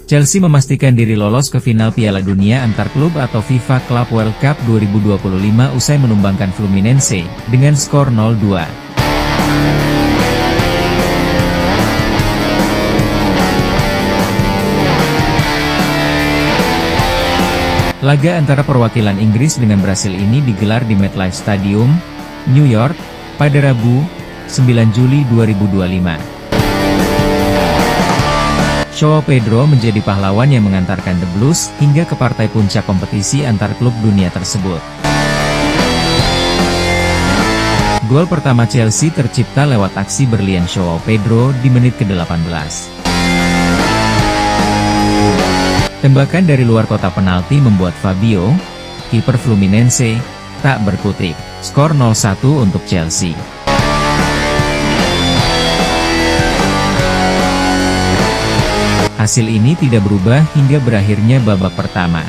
Chelsea memastikan diri lolos ke final Piala Dunia antar klub atau FIFA Club World Cup 2025 usai menumbangkan Fluminense dengan skor 0-2. Laga antara perwakilan Inggris dengan Brasil ini digelar di MetLife Stadium, New York, pada Rabu, 9 Juli 2025. Joao Pedro menjadi pahlawan yang mengantarkan The Blues hingga ke partai puncak kompetisi antar klub dunia tersebut. Gol pertama Chelsea tercipta lewat aksi berlian Joao Pedro di menit ke-18. Tembakan dari luar kotak penalti membuat Fabio, kiper Fluminense, tak berkutik. Skor 0-1 untuk Chelsea. Hasil ini tidak berubah hingga berakhirnya babak pertama.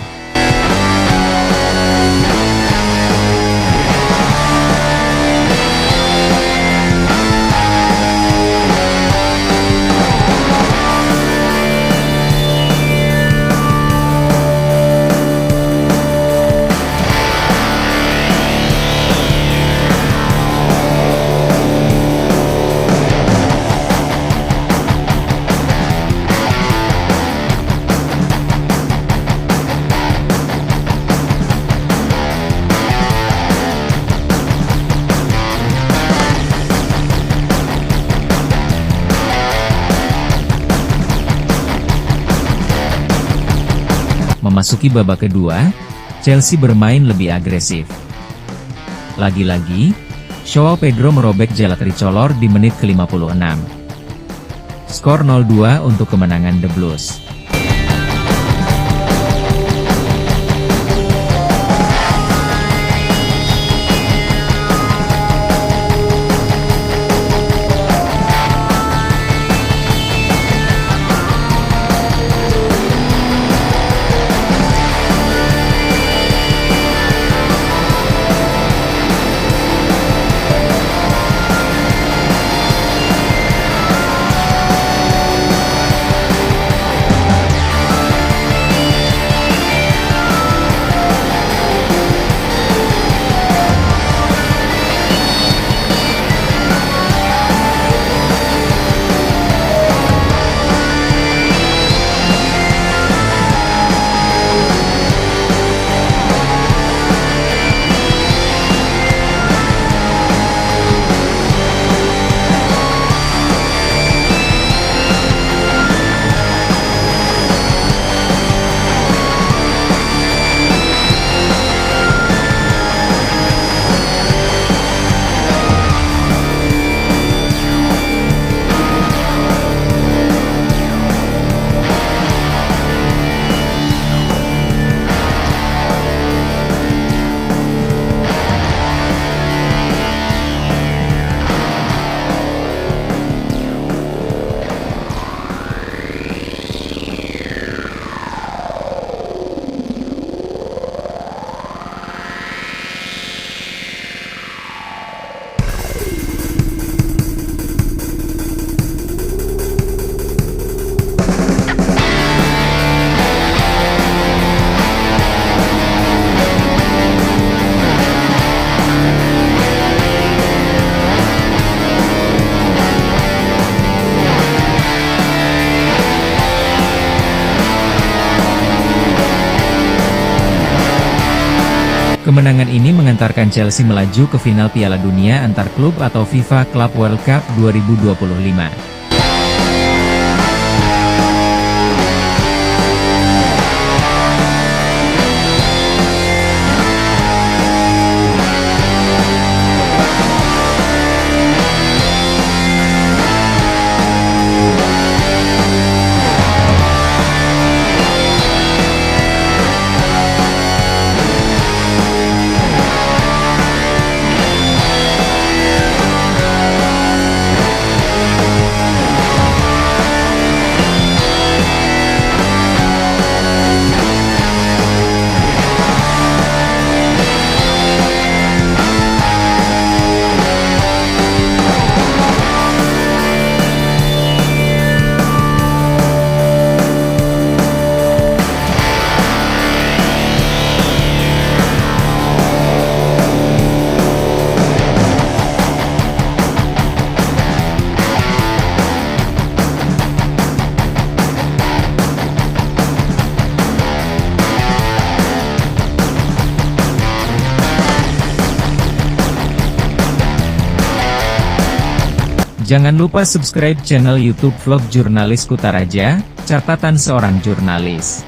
Memasuki babak kedua, Chelsea bermain lebih agresif. Lagi-lagi, Joao Pedro merobek jala tricolor di menit ke-56. Skor 0-2 untuk kemenangan The Blues. Kemenangan ini mengantarkan Chelsea melaju ke final Piala Dunia antar klub atau FIFA Club World Cup 2025. Jangan lupa subscribe channel YouTube Vlog Jurnalis Kutaraja, catatan seorang jurnalis.